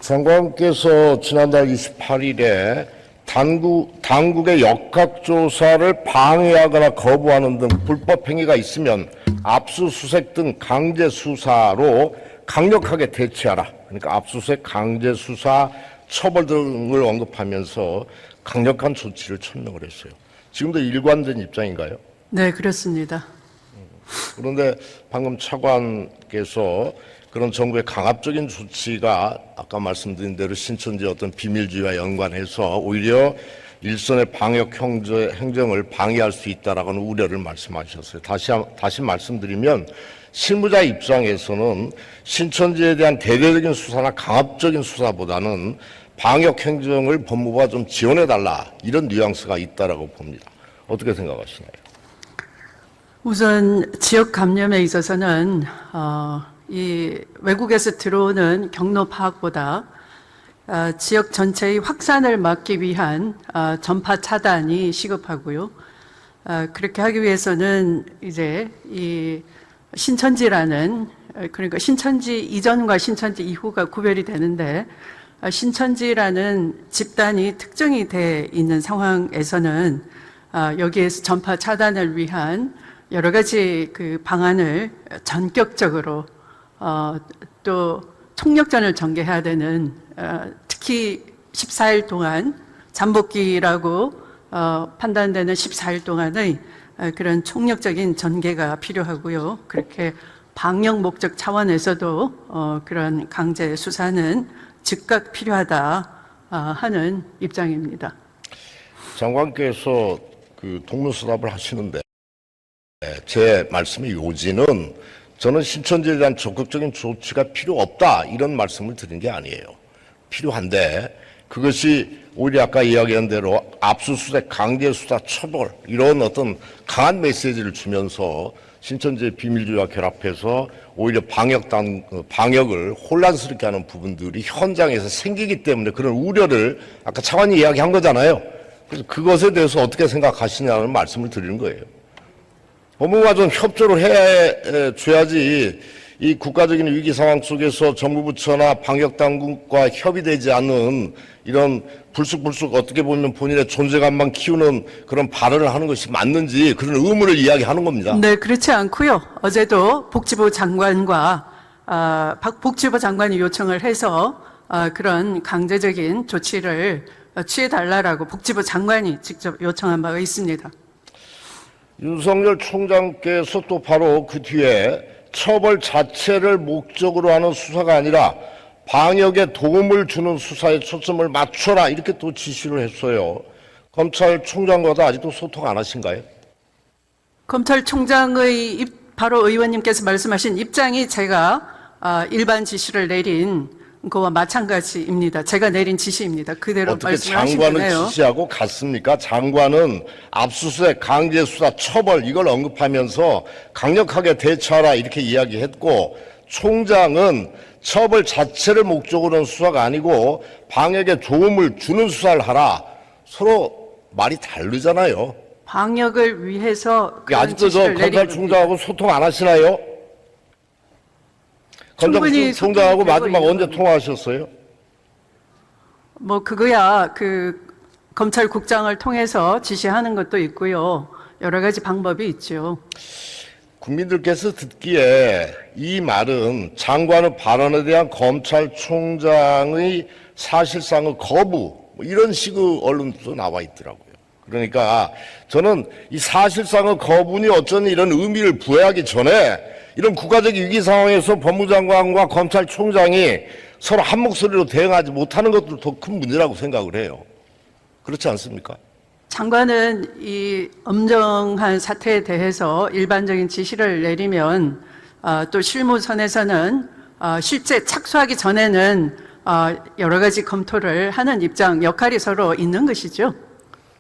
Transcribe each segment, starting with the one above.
장관께서 지난달 28일에 당국의 역학조사를 방해하거나 거부하는 등 불법 행위가 있으면 압수수색 등 강제수사로 강력하게 대처하라. 그러니까 압수수색, 강제수사, 처벌 등을 언급하면서 강력한 조치를 천명을 했어요. 지금도 일관된 입장인가요? 네, 그렇습니다. 그런데 방금 차관께서 그런 정부의 강압적인 조치가 아까 말씀드린 대로 신천지 어떤 비밀주의와 연관해서 오히려 일선의 방역 행정을 방해할 수 있다라는 우려를 말씀하셨어요. 다시 말씀드리면 실무자 입장에서는 신천지에 대한 대대적인 수사나 강압적인 수사보다는 방역 행정을 법무부가 좀 지원해달라 이런 뉘앙스가 있다라고 봅니다. 어떻게 생각하시나요? 우선 지역 감염에 있어서는 이 외국에서 들어오는 경로 파악보다 지역 전체의 확산을 막기 위한 전파 차단이 시급하고요. 그렇게 하기 위해서는 이제 이 신천지라는, 그러니까 신천지 이전과 신천지 이후가 구별이 되는데, 신천지라는 집단이 특정이 돼 있는 상황에서는 여기에서 전파 차단을 위한 여러 가지 그 방안을 전격적으로 또 총력전을 전개해야 되는, 특히 14일 동안 잠복기라고 판단되는 14일 동안의 그런 총력적인 전개가 필요하고요. 그렇게 방역 목적 차원에서도 그런 강제 수사는 즉각 필요하다 하는 입장입니다. 장관께서 그 동문서답을 하시는데 제 말씀의 요지는 저는 신천지에 대한 적극적인 조치가 필요 없다 이런 말씀을 드린 게 아니에요. 필요한데 그것이 오히려 아까 이야기한 대로 압수수색, 강제수사, 처벌 이런 어떤 강한 메시지를 주면서 신천지의 비밀주의와 결합해서 오히려 방역을 혼란스럽게 하는 부분들이 현장에서 생기기 때문에 그런 우려를 아까 차관이 이야기한 거잖아요. 그래서 그것에 대해서 어떻게 생각하시냐는 말씀을 드리는 거예요. 법무부가 좀 협조를 해줘야지 이 국가적인 위기 상황 속에서 정부 부처나 방역 당국과 협의되지 않는 이런 불쑥불쑥 어떻게 보면 본인의 존재감만 키우는 그런 발언을 하는 것이 맞는지 그런 의문을 이야기하는 겁니다. 네, 그렇지 않고요. 어제도 복지부 장관과 복지부 장관이 요청을 해서 그런 강제적인 조치를 취해달라고 복지부 장관이 직접 요청한 바가 있습니다. 윤석열 총장께서 또 바로 그 뒤에 처벌 자체를 목적으로 하는 수사가 아니라 방역에 도움을 주는 수사에 초점을 맞춰라 이렇게 또 지시를 했어요. 검찰총장과도 아직도 소통 안 하신가요? 검찰총장의 바로 의원님께서 말씀하신 입장이 제가 일반 지시를 내린 그와 마찬가지입니다. 제가 내린 지시입니다. 그대로 어떻게 말씀을 하시면 장관은 되네요. 지시하고 같습니까? 장관은 압수수색, 강제수사, 처벌 이걸 언급하면서 강력하게 대처하라 이렇게 이야기했고 총장은 처벌 자체를 목적으로 는 수사가 아니고 방역에 도움을 주는 수사를 하라. 서로 말이 다르잖아요. 방역을 위해서 그런 아직도 저 지시를 내린 검찰총장하고 소통 안 하시나요? 충분히 검찰총장하고 소통이 되고 마지막 있는 언제 겁니다. 통화하셨어요? 뭐 그거야 그 검찰국장을 통해서 지시하는 것도 있고요. 여러 가지 방법이 있죠. 국민들께서 듣기에 이 말은 장관의 발언에 대한 검찰총장의 사실상의 거부 뭐 이런 식의 언론도 나와 있더라고요. 그러니까 저는 이 사실상의 거부니 어쩌니 이런 의미를 부여하기 전에 이런 국가적 위기 상황에서 법무장관과 검찰총장이 서로 한 목소리로 대응하지 못하는 것도 더 큰 문제라고 생각을 해요. 그렇지 않습니까? 장관은 이 엄정한 사태에 대해서 일반적인 지시를 내리면 또 실무선에서는 실제 착수하기 전에는 여러 가지 검토를 하는 입장, 역할이 서로 있는 것이죠.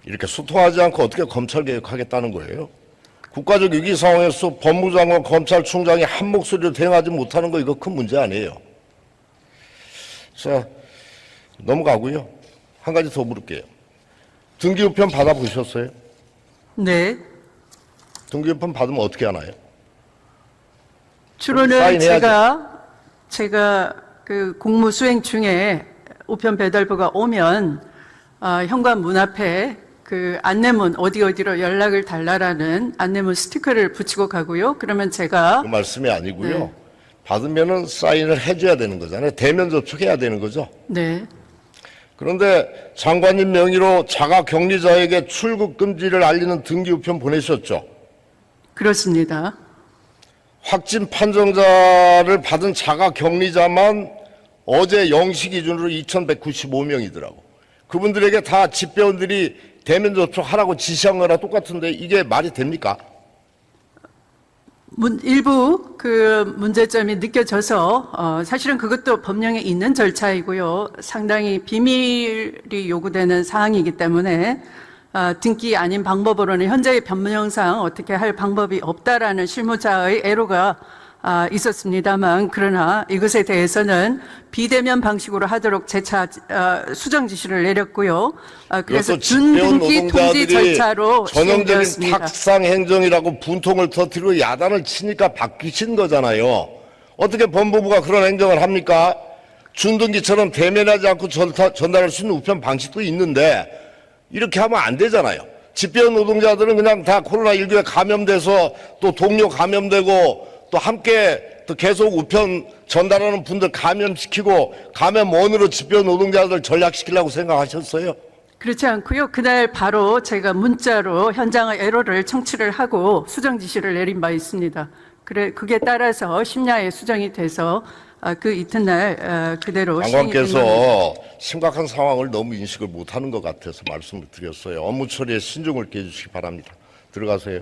이렇게 소통하지 않고 어떻게 검찰 개혁하겠다는 거예요? 국가적 위기 상황에서 법무장관, 검찰총장이 한 목소리로 대응하지 못하는 거 이거 큰 문제 아니에요. 자, 넘어가고요. 한 가지 더 물을게요. 등기우편 받아보셨어요? 네. 등기우편 받으면 어떻게 하나요? 주로는 사인해야죠. 제가 그 공무 수행 중에 우편 배달부가 오면 현관 문 앞에 그 안내문 어디로 연락을 달라라는 안내문 스티커를 붙이고 가고요. 그러면 제가 그 말씀이 아니고요. 네. 받으면은 사인을 해줘야 되는 거잖아요. 대면 접촉해야 되는 거죠. 네. 그런데 장관님 명의로 자가 격리자에게 출국 금지를 알리는 등기 우편 보내셨죠. 그렇습니다. 확진 판정자를 받은 자가 격리자만 어제 0시 기준으로 2,195명이더라고. 그분들에게 다 집배원들이 대면 접촉하라고 지시한 거랑 똑같은데 이게 말이 됩니까? 일부 그 문제점이 느껴져서 사실은 그것도 법령에 있는 절차이고요. 상당히 비밀이 요구되는 사항이기 때문에 등기 아닌 방법으로는 현재의 법령상 어떻게 할 방법이 없다라는 실무자의 애로가 있었습니다만, 그러나 이것에 대해서는 비대면 방식으로 하도록 재차 수정 지시를 내렸고요. 그래서 준등기 통지 절차로 전형적인 시행되었습니다. 탁상 행정이라고 분통을 터뜨리고 야단을 치니까 바뀌신 거잖아요. 어떻게 법무부가 그런 행정을 합니까? 준등기처럼 대면하지 않고 전달할 수 있는 우편 방식도 있는데 이렇게 하면 안 되잖아요. 집배원 노동자들은 그냥 다 코로나19에 감염돼서 또 동료 감염되고 또 함께 또 계속 우편 전달하는 분들 감염시키고 감염원으로 집배원 노동자들 전락시키려고 생각하셨어요? 그렇지 않고요. 그날 바로 제가 문자로 현장의 애로를 청취를 하고 수정 지시를 내린 바 있습니다. 그게 따라서 심야에 수정이 돼서 그 이튿날 그대로 시행이 된 겁니다. 장관께서 심각한 상황을 너무 인식을 못하는 것 같아서 말씀을 드렸어요. 업무 처리에 신중을 기해 주시기 바랍니다. 들어가세요.